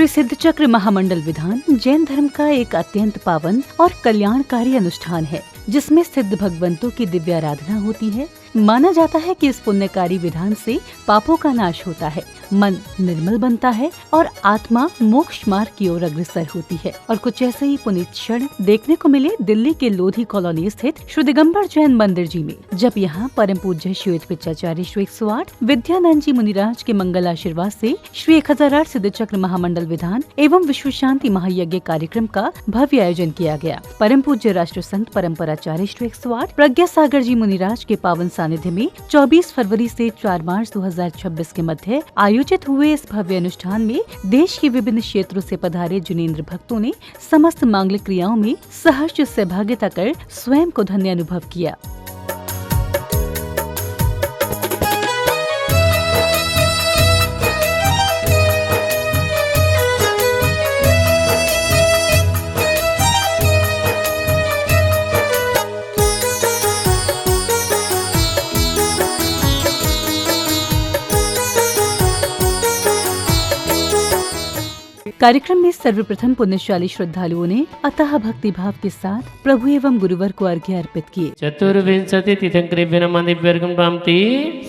श्री सिद्ध चक्र महामंडल विधान जैन धर्म का एक अत्यंत पावन और कल्याणकारी अनुष्ठान है, जिसमें सिद्ध भगवंतों की दिव्य आराधना होती है। माना जाता है कि इस पुण्यकारी विधान से पापों का नाश होता है, मन निर्मल बनता है और आत्मा मोक्ष मार्ग की ओर अग्रसर होती है। और कुछ ऐसे ही पुनीत क्षण देखने को मिले दिल्ली के लोधी कॉलोनी स्थित श्री दिगंबर जैन मंदिर जी में, जब यहाँ परम पूज्य श्वेत पिचाचार्य श्री 108 विद्यानंद जी मुनिराज के मंगल आशीर्वाद से श्री 1008 सिद्ध चक्र महामंडल विधान एवं विश्व शांति महायज्ञ कार्यक्रम का भव्य आयोजन किया गया। परम पूज्य राष्ट्र संत परम्पराचार्य श्री 108 प्रज्ञा सागर जी मुनिराज के पावन सानिध्य में 24 फरवरी से 4 मार्च 2026 के मध्य आयोजित हुए इस भव्य अनुष्ठान में देश के विभिन्न क्षेत्रों से पधारे जिनेंद्र भक्तों ने समस्त मांगलिक क्रियाओं में सहर्ष सहभागिता कर स्वयं को धन्य अनुभव किया। कार्यक्रम में सर्वप्रथम पुण्यशाली श्रद्धालुओं ने अतः भक्ति भाव के साथ प्रभु एवं गुरुवर को अर्घ्य अर्पित किए। चतुर्विंशति तीर्थंकरेभ्यो नमः दिव्यार्घ्यं प्राप्ति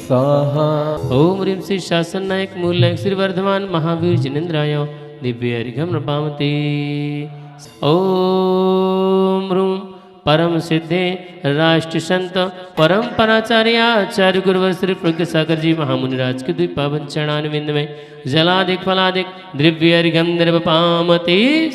स्वाहा। ओम ह्रीं श्री शासन नायक मूल नायक श्री वर्धमान महावीर जिनेन्द्राय दिव्यार्घ्यं प्राप्ति। ओम रूम परम सिद्धे राष्ट्र संत परम्पराचार्य आचार्य गुरुवर श्री प्रज्ञा सागर जी महामुनिराज के द्वीप पावन चरणारविंद में जलाधिक फलाधिक द्रव्यार्घ्यं निर्वपामति।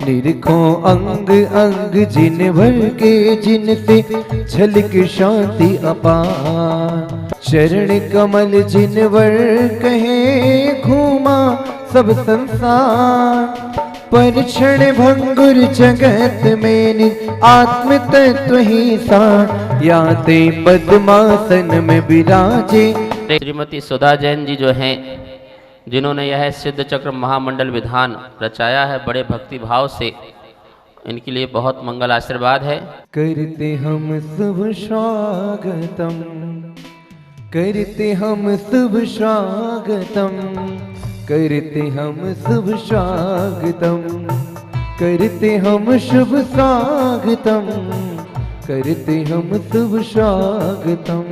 निरखो अंग अंग जिन भर के जिनसे झलक शांति अपार, चरण कमल जिन वर कहे घूमा सब संसार, पर क्षण भंगुर जगत में आत्म तत्व ही सार, याते पद्मासन में विराजे। श्रीमती सुधा जैन जी जो हैं, जिन्होंने यह सिद्ध चक्र महामंडल विधान रचाया है बड़े भक्ति भाव से, इनके लिए बहुत मंगल आशीर्वाद है। करते हम शुभ स्वागतम, करते हम शुभ स्वागतम, करते हम शुभ स्वागतम, करते हम शुभ स्वागतम, करते हम शुभ स्वागतम।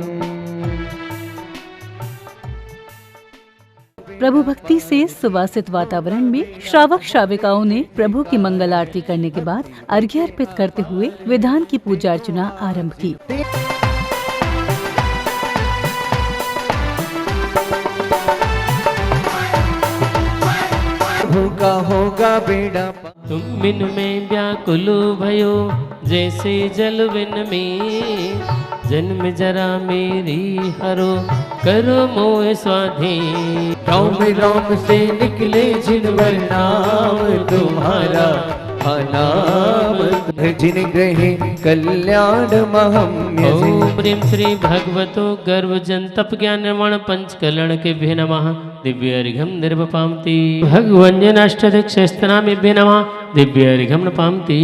प्रभु भक्ति से सुवासित वातावरण में श्रावक श्राविकाओं ने प्रभु की मंगल आरती करने के बाद अर्घ्य अर्पित करते हुए विधान की पूजा अर्चना आरंभ की। होगा होगा बेड़ा तुम बिन में व्याकुल भयो जैसे जल बिन में, जन्म जरा मेरी हरो करो मोह स्वाधीन। राम राम से निकले जिनवर नाम तुम्हारा, नाम जिन ग्रहे कल्याण महम्य। ओम ह्रीं श्री भगवतो गर्भ जन तप ज्ञान निर्माण पंच कल्याण के भे नमः दिव्यार्घ्यं निर्वपामति। भगवन्यनाष्टदक्षस्तनामेभ्यो नमः दिव्यार्घ्यं नपामति।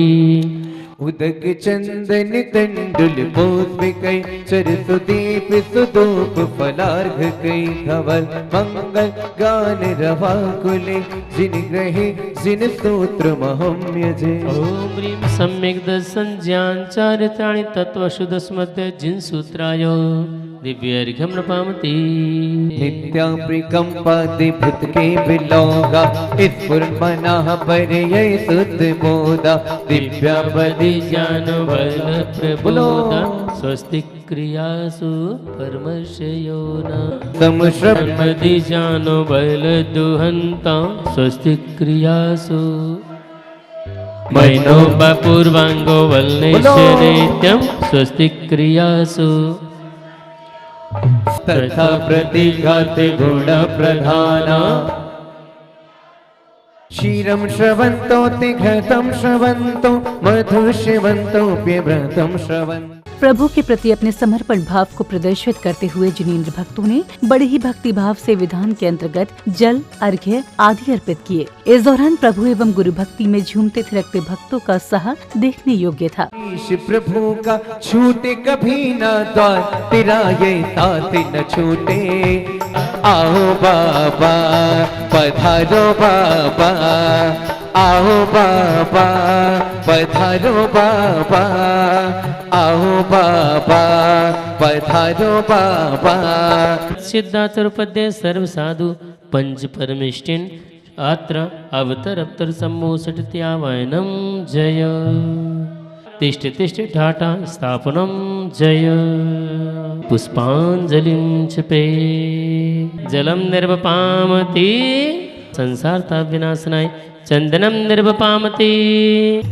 उदक चंदन तंडुल पुष्प कई सरस्वदीप सुधूप फलार्घ कई धवल मंगल गान रवा कुले, जिन ग्रहे जिन स्तोत्र महम्य जय। ओम ह्रीं सम्यक दर्शन ज्ञान चारित्राणि तत्व शुद्ध स्मृत जिन सूत्राय दिव्यार्घ्यं नपामति। नित्या प्रकंपादि भूत के विलोगा, स्फुरन् मनः पर्यय सुत बोधा, दिव्या बलि ज्ञान बल प्रबोधा, स्वस्ति क्रियासु परमर्शयो न। समश्रमदि ज्ञान बल दुहंता, स्वस्ति क्रियासु मैनो पूर्वांगो वल्नेश्वरेत्यं, स्वस्ति क्रियासु तथा प्रतिघाते गुण प्रधाना। क्षीरं श्रवन्तो तिघतं श्रवन्तो मधु श्रवन्तो प्यव्रतं श्रवन्तो। प्रभु के प्रति अपने समर्पण भाव को प्रदर्शित करते हुए जिनेंद्र भक्तों ने बड़े ही भक्ति भाव से विधान के अंतर्गत जल अर्घ्य आदि अर्पित किए। इस दौरान प्रभु एवं गुरु भक्ति में झूमते थिरकते भक्तों का उत्साह देखने योग्य था। प्रभु का छूटे कभी न द्वार, तेरा ये साथ न छूटे। आओ बाबा पधारो बाबा, आओ बाबा पधारो बाबा, आओ बाबा पधारो बाबा। सिद्धार्थोपद्य सर्व साधु पंच परमेष्टिन अत्र अवतर अवतर सम्मोषट्यावायनम जय। तिष्ठ तिष्ठ ठाटा स्थापनम जय। पुष्पांजलिं क्षिपे जलम निर्वपामति संसार ताप विनाशनाय चंदनम निर्वपामति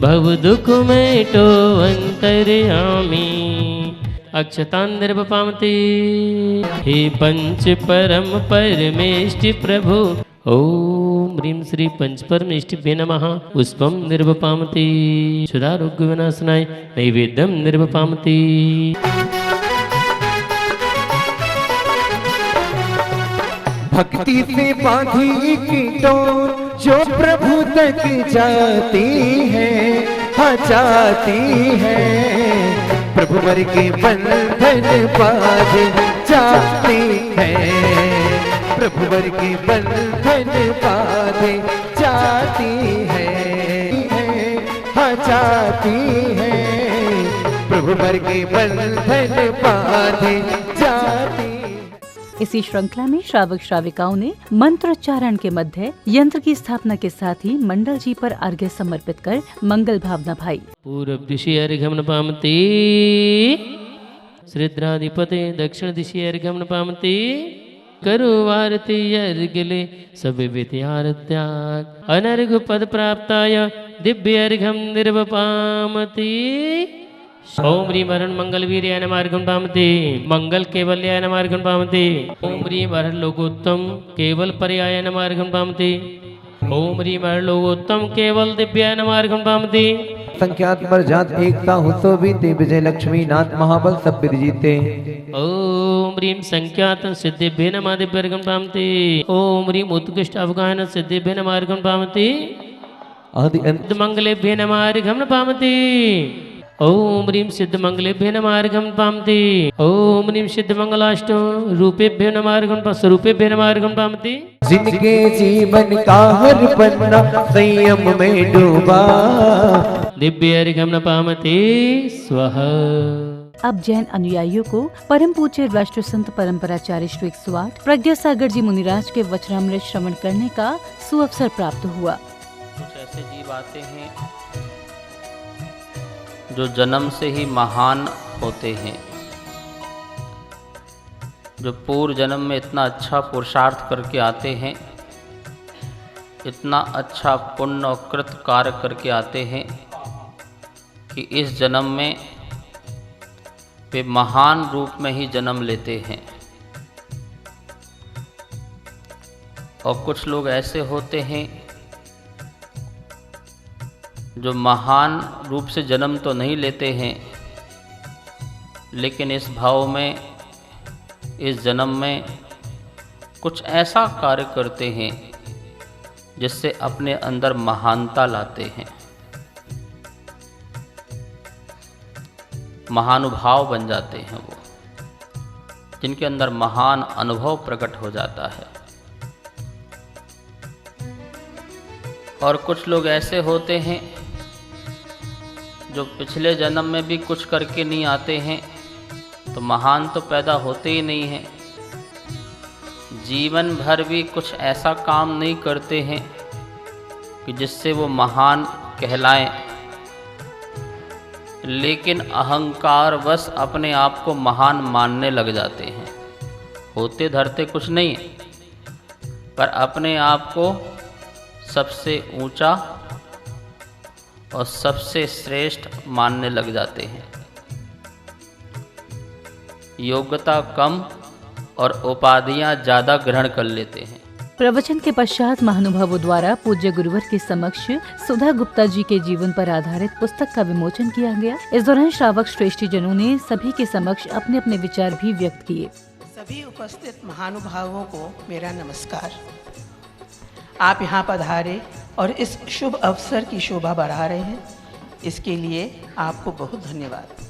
भव दुख मेटो अंतर्यामी अक्षतां निर्वपामति। हे पंच परम परमेष्टि प्रभु ओम ह्रीं श्री पंच परमेष्टिभ्ये नमः। पुष्पं निर्वपामति क्षुधारोग्य विनाशनाय नैवेद्यं निर्वपामति। भक्ति से बांधी की डोर जो प्रभु तक जाती है, हाँ जाती है। प्रभु वर के बंधन बांधे जाती है, प्रभु वर के बंधन बांधे जाती है, हाँ जाती है। प्रभु वर के बंधन बांधे जाती। इसी श्रृंखला में श्रावक श्राविकाओं ने मंत्रोच्चारण के मध्य यंत्र की स्थापना के साथ ही मंडल जी पर अर्घ्य समर्पित कर मंगल भावना भाई। पूर्व दिशि अर्घ्यं नपामति श्रीद्राधिपते, दक्षिण दिशि अर्घ्यं नपामति करुवारति अर्घ्यले सभे विद्यार्थ्याग अनर्घ पद प्राप्ताय दिव्य अर्घ्यं निर्वपामति। ओम ह्रीं वरण मंगल वीर्याय नमः अर्घ्यं पामति मंगल केवल्याय नमः अर्घ्यं पामति। ओम ह्रीं वरण लोकोत्तम केवल पर्याय नमः अर्घ्यं पामति। ओम ह्रीं वरण लोकोत्तम केवल दिव्याय नमः अर्घ्यं पामति। संख्यात पर जात एकता हो तो बीते, विजय लक्ष्मी नाथ महाबल सब विधि जीते। ओम ह्रीं संख्यात सिद्धिभ्ये नमः दिव्य अर्घ्यं पामति। ओम ह्रीं उत्कृष्ट अवगाहन सिद्धिभ्ये नमः अर्घ्यं पामति। आदि अंत मंगलेभ्ये नमः अर्घ्यं पामति। ओम ह्रीं सिद्ध मंगलेभ्ये नमः अर्घ्यं पामति। ओम ह्रीं सिद्ध मंगलाष्टो रूपेभ्यो नमः अर्घ्यं स्वरूपेभ्यो नमः अर्घ्यं पामति। जिनके जीवन का हर पन्ना संयम में डूबा, दिव्य अर्घ्यं पामति स्वाहा। अब जैन अनुयायियों को परम पूज्य राष्ट्र संत परंपराचार्य श्री 108 प्रज्ञा सागर जी मुनिराज के वचनामृत श्रवण करने का सुअवसर प्राप्त हुआ। कुछ ऐसे जीव आते हैं जो जन्म से ही महान होते हैं, जो पूर्व जन्म में इतना अच्छा पुरुषार्थ करके आते हैं, इतना अच्छा पुण्य और कृत कार्य करके आते हैं कि इस जन्म में वे महान रूप में ही जन्म लेते हैं। और कुछ लोग ऐसे होते हैं जो महान रूप से जन्म तो नहीं लेते हैं, लेकिन इस भाव में इस जन्म में कुछ ऐसा कार्य करते हैं जिससे अपने अंदर महानता लाते हैं, महानुभाव बन जाते हैं वो, जिनके अंदर महान अनुभव प्रकट हो जाता है। और कुछ लोग ऐसे होते हैं जो पिछले जन्म में भी कुछ करके नहीं आते हैं, तो महान तो पैदा होते ही नहीं हैं। जीवन भर भी कुछ ऐसा काम नहीं करते हैं कि जिससे वो महान कहलाएं, लेकिन अहंकारवश अपने आप को महान मानने लग जाते हैं। होते धरते कुछ नहीं, पर अपने आप को सबसे ऊंचा और सबसे श्रेष्ठ मानने लग जाते हैं। योग्यता कम और उपाधियां ज़्यादा ग्रहण कर लेते हैं। प्रवचन के पश्चात महानुभावों द्वारा पूज्य गुरुवर के समक्ष सुधा गुप्ता जी के जीवन पर आधारित पुस्तक का विमोचन किया गया। इस दौरान श्रावक श्रेष्ठी जनों ने सभी के समक्ष अपने अपने विचार भी व्यक्त किए। सभी उपस्थित महानुभावों को मेरा नमस्कार। आप यहाँ पधारे और इस शुभ अवसर की शोभा बढ़ा रहे हैं, इसके लिए आपको बहुत धन्यवाद।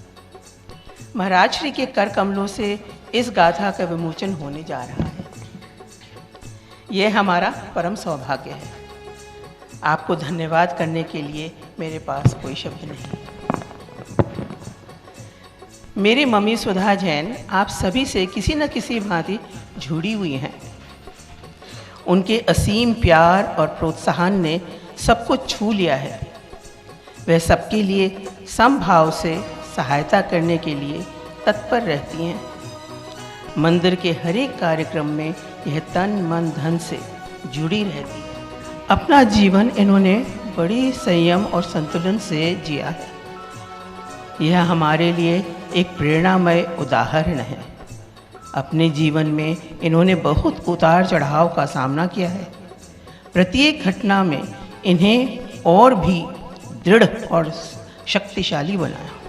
महाराज श्री के कर कमलों से इस गाथा का विमोचन होने जा रहा है। ये हमारा परम सौभाग्य है। आपको धन्यवाद करने के लिए मेरे पास कोई शब्द नहीं। मेरी मम्मी सुधा जैन आप सभी से किसी न किसी भांति जुड़ी हुई हैं। उनके असीम प्यार और प्रोत्साहन ने सबको छू लिया है। वह सबके लिए समभाव से सहायता करने के लिए तत्पर रहती हैं। मंदिर के हर एक कार्यक्रम में यह तन मन धन से जुड़ी रहती है। अपना जीवन इन्होंने बड़ी संयम और संतुलन से जिया है। यह हमारे लिए एक प्रेरणामय उदाहरण है। अपने जीवन में इन्होंने बहुत उतार चढ़ाव का सामना किया है। प्रत्येक घटना में इन्हें और भी दृढ़ और शक्तिशाली बनाया।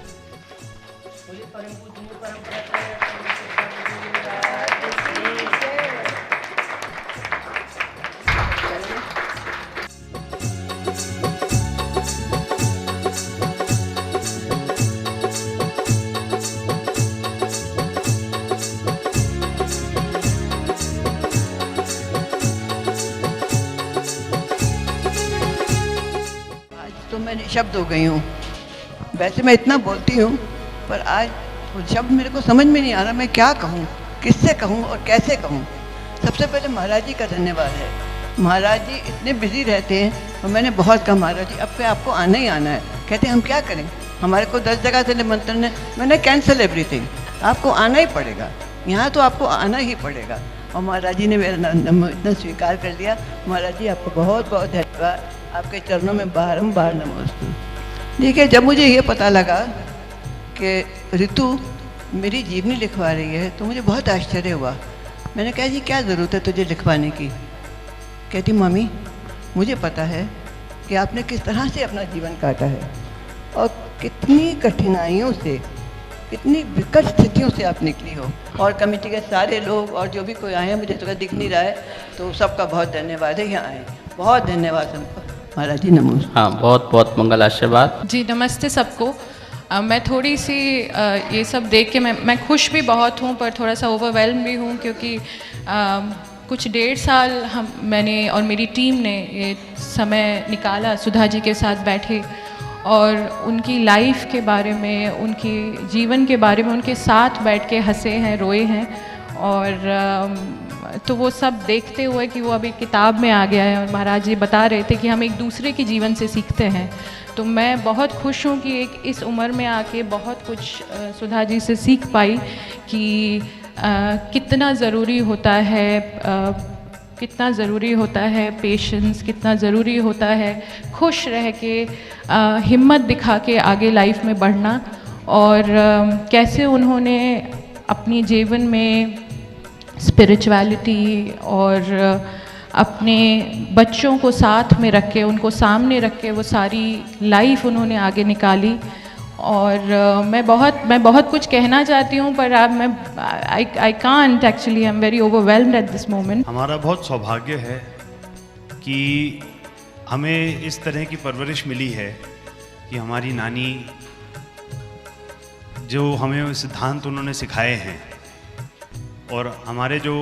तो मैं निशब्द हो गई हूँ। वैसे मैं इतना बोलती हूँ, पर आज वो शब्द मेरे को समझ में नहीं आ रहा मैं क्या कहूँ, किससे कहूँ और कैसे कहूँ। सबसे पहले महाराज जी का धन्यवाद है। महाराज जी इतने बिजी रहते हैं और मैंने बहुत कहा महाराज जी अब पे आपको आना ही आना है। कहते हैं हम क्या करें, हमारे को 10 जगह से निमंत्रण है। मैंने कैंसिल एवरीथिंग, आपको आना ही पड़ेगा, यहाँ तो आपको आना ही पड़ेगा। और महाराज जी ने मेरा इतना स्वीकार कर लिया। महाराज जी आपको बहुत बहुत धन्यवाद, आपके चरणों में बारंबार नमस्ते। देखिए जब मुझे ये पता लगा कि ऋतु मेरी जीवनी लिखवा रही है तो मुझे बहुत आश्चर्य हुआ। मैंने कहा जी क्या ज़रूरत है तुझे लिखवाने की। कहती मम्मी मुझे पता है कि आपने किस तरह से अपना जीवन काटा है और कितनी कठिनाइयों से, कितनी विकट स्थितियों से आप निकली हो। और कमेटी के सारे लोग और जो भी कोई आए हैं, मुझे तो दिख नहीं रहा है, तो सबका बहुत धन्यवाद है यहाँ आए। बहुत धन्यवाद सबको। महाराज जी नमस्ते। हाँ, बहुत बहुत मंगल आशीर्वाद। जी नमस्ते सबको। मैं थोड़ी सी ये सब देख के मैं खुश भी बहुत हूँ, पर थोड़ा सा ओवरवेल्म भी हूँ, क्योंकि कुछ 1.5 साल मैंने और मेरी टीम ने ये समय निकाला सुधा जी के साथ बैठे और उनकी लाइफ के बारे में, उनकी जीवन के बारे में उनके साथ बैठ के हंसे हैं, रोए हैं। और तो वो सब देखते हुए कि वो अभी किताब में आ गया है और महाराज जी बता रहे थे कि हम एक दूसरे के जीवन से सीखते हैं। तो मैं बहुत खुश हूँ कि एक इस उम्र में आके बहुत कुछ सुधा जी से सीख पाई कि कितना ज़रूरी होता है, कितना ज़रूरी होता है पेशेंस, कितना ज़रूरी होता है खुश रह के हिम्मत दिखा के आगे लाइफ में बढ़ना। और कैसे उन्होंने अपनी जीवन में स्पिरिचुअलिटी और अपने बच्चों को साथ में रख के, उनको सामने रख के वो सारी लाइफ उन्होंने आगे निकाली। और मैं बहुत कुछ कहना चाहती हूँ, पर अब मैं I can't actually, I am very overwhelmed at this moment. हमारा बहुत सौभाग्य है कि हमें इस तरह की परवरिश मिली है कि हमारी नानी जो हमें सिद्धांत उन्होंने सिखाए हैं और हमारे जो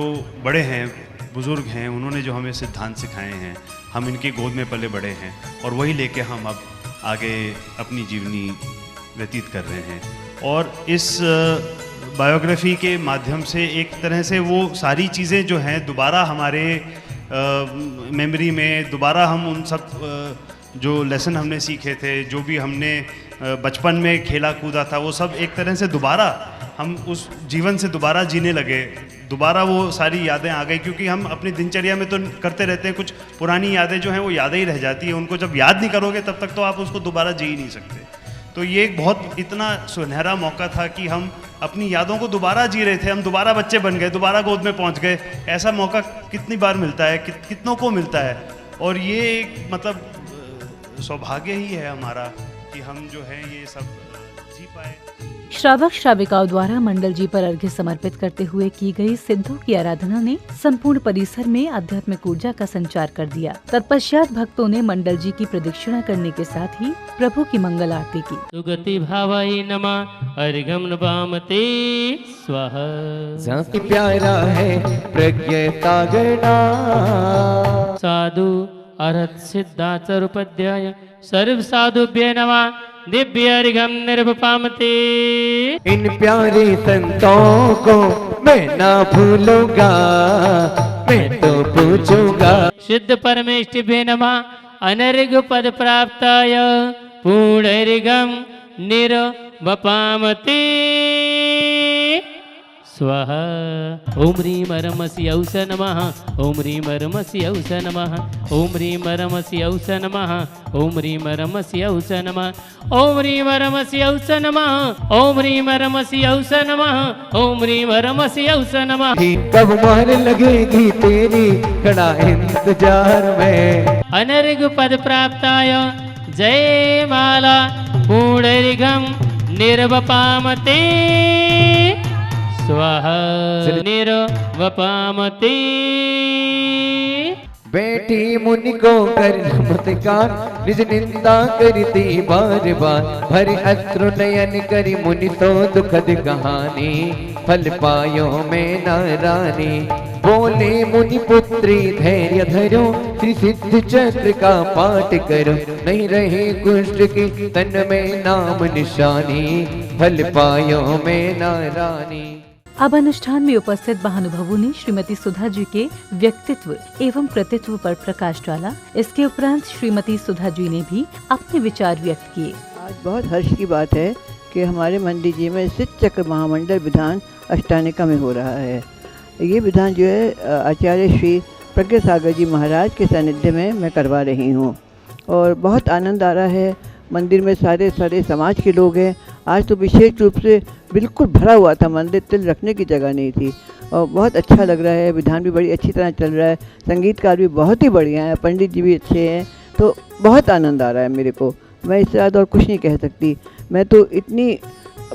बड़े हैं, बुज़ुर्ग हैं, उन्होंने जो हमें सिद्धांत सिखाए हैं, हम इनकी गोद में पले बड़े हैं और वही लेके हम अब आगे अपनी जीवनी व्यतीत कर रहे हैं। और इस बायोग्राफी के माध्यम से एक तरह से वो सारी चीज़ें जो हैं दोबारा हमारे मेमोरी में, दोबारा हम उन सब जो लेसन हमने सीखे थे, जो भी हमने बचपन में खेला कूदा था, वो सब एक तरह से दोबारा हम उस जीवन से दोबारा जीने लगे। दोबारा वो सारी यादें आ गई, क्योंकि हम अपनी दिनचर्या में तो करते रहते हैं, कुछ पुरानी यादें जो हैं वो यादें ही रह जाती हैं। उनको जब याद नहीं करोगे तब तक तो आप उसको दोबारा जी ही नहीं सकते। तो ये एक बहुत इतना सुनहरा मौका था कि हम अपनी यादों को दोबारा जी रहे थे, हम दोबारा बच्चे बन गए, दोबारा गोद में पहुंच गए। ऐसा मौका कितनी बार मिलता है, कितनों को मिलता है। और ये एक मतलब सौभाग्य ही है हमारा कि हम जो है ये सब जी पाए। श्रावक श्राविकाओं द्वारा मंडल जी पर अर्घ्य समर्पित करते हुए की गई सिद्धों की आराधना ने संपूर्ण परिसर में आध्यात्मिक ऊर्जा का संचार कर दिया। तत्पश्चात भक्तों ने मंडल जी की प्रदक्षिणा करने के साथ ही प्रभु की मंगल आरती की। सुगति भावाय नमः अर्घ्यं नभामते स्वाहा। जाति प्यारा है प्रज्ञता गणा, साधु अरहत सिद्धाचरुपध्याय सर्व साधुभ्य नमः दिव्य अर्घ्यं निर्वपामते। इन प्यारे संतों को मैं ना भूलूंगा, मैं तो पूछूंगा। सिद्ध परमेष्ठिभ्य नमः अनर्घ्य पद प्राप्ताय पूर्णर्घ्यं निर्वपामते स्वाहा। ओम ह्रीं परमस्य औस नमः, ओम ह्रीं परमस्य औस नमः, ओम ह्रीं परमस्य औस नमः, ओम ह्रीं परमस्य औस नमः, ओम ह्रीं परमस्य औस नमः, ओम ह्रीं परमस्य औस नमः, ओम ह्रीं परमस्य औस नमः। कब मार लगेगी तेरी खड़ा इंतजार में। अनर्घ्य पद प्राप्ताय जय माला पूर्णर्घ्यं निर्वपामते स्वाहा निर्वपामते। बेटी मुनि को कर नमस्कार, निज निंदा करती बार बार। भरी अश्रु नयन करी मुनि तो दुखद कहानी, फल पायो में नारानी। बोले मुनि पुत्री धैर्य धरो, श्री सिद्ध चक्र का पाठ करो। नहीं रहे कुष्ठ की तन में नाम निशानी, फल पायो में नारानी। अब अनुष्ठान में उपस्थित महानुभावों ने श्रीमती सुधा जी के व्यक्तित्व एवं कृतित्व पर प्रकाश डाला। इसके उपरांत श्रीमती सुधा जी ने भी अपने विचार व्यक्त किए। आज बहुत हर्ष की बात है कि हमारे मंदिर जी में सिद्ध चक्र महामंडल विधान अष्टानिका में हो रहा है। ये विधान जो है आचार्य श्री प्रज्ञा सागर जी महाराज के सानिध्य में मैं करवा रही हूँ और बहुत आनंद आ रहा है। मंदिर में सारे समाज के लोग हैं। आज तो विशेष रूप से बिल्कुल भरा हुआ था मंदिर, तिल रखने की जगह नहीं थी और बहुत अच्छा लग रहा है। विधान भी बड़ी अच्छी तरह चल रहा है, संगीतकार भी बहुत ही बढ़िया है, पंडित जी भी अच्छे हैं, तो बहुत आनंद आ रहा है मेरे को। मैं इससे ज़्यादा और कुछ नहीं कह सकती। मैं तो इतनी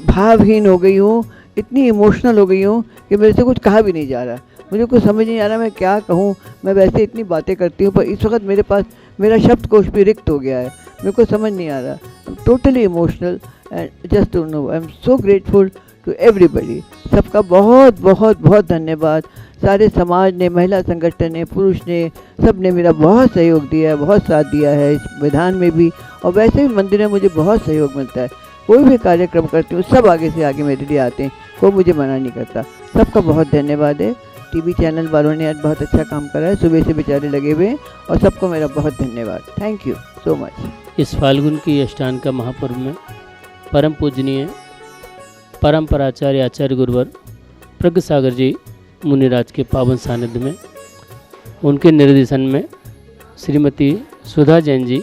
भावहीन हो गई हूँ, इतनी इमोशनल हो गई हूँ कि मेरे से कुछ कहा भी नहीं जा रहा। मुझे कुछ समझ नहीं आ रहा मैं क्या कहूँ। मैं वैसे इतनी बातें करती हूँ पर इस वक्त मेरे पास मेरा शब्दकोश भी रिक्त हो गया है, मेरे को समझ नहीं आ रहा। Totally emotional and just don't know. I am so grateful to everybody. सबका बहुत बहुत बहुत धन्यवाद। सारे समाज ने, महिला संगठन ने, पुरुष ने, सब ने मेरा बहुत सहयोग दिया है, बहुत साथ दिया है इस विधान में भी और वैसे भी मंदिर में मुझे बहुत सहयोग मिलता है। कोई भी कार्यक्रम करती हूँ सब आगे से आगे मेरे लिए आते हैं, कोई मुझे मना नहीं करता। सबका बहुत धन्यवाद है। टीवी चैनल वालों ने आज बहुत अच्छा काम करा है, सुबह से बेचारे लगे हुए हैं और सबको मेरा बहुत धन्यवाद। Thank you so much. इस फाल्गुन की अष्टान का महापर्व में परम पूजनीय परम पराचार्य आचार्य गुरुवर प्रज्ञा सागर जी मुनिराज के पावन सानिध्य में उनके निर्देशन में श्रीमती सुधा जैन जी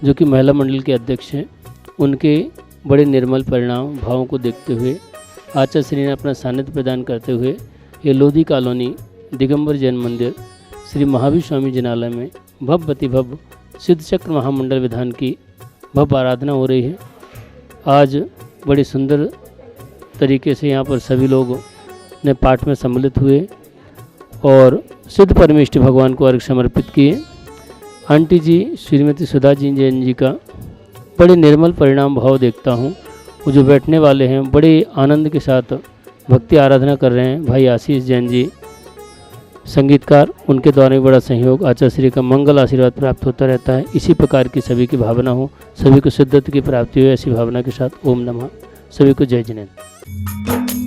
जो कि महिला मंडल के अध्यक्ष हैं, उनके बड़े निर्मल परिणाम भावों को देखते हुए आचार्य श्री ने अपना सानिध्य प्रदान करते हुए ये लोधी कॉलोनी दिगंबर जैन मंदिर श्री महावीर स्वामी जिनालय में भव्यति भव्य सिद्ध चक्र महामंडल विधान की भव्य आराधना हो रही है। आज बड़ी सुंदर तरीके से यहाँ पर सभी लोग ने पाठ में सम्मिलित हुए और सिद्ध परमेष्ठि भगवान को अर्घ्य समर्पित किए। आंटी जी श्रीमती सुधा जी जैन जी का बड़े निर्मल परिणाम भाव देखता हूँ। वो जो बैठने वाले हैं बड़े आनंद के साथ भक्ति आराधना कर रहे हैं। भाई आशीष जैन जी संगीतकार, उनके द्वारा भी बड़ा सहयोग, आचार्य श्री का मंगल आशीर्वाद प्राप्त होता रहता है। इसी प्रकार की सभी की भावना हो, सभी को सिद्धत्व की प्राप्ति हो, ऐसी भावना के साथ ओम नमः। सभी को जय जिनेन्द्र।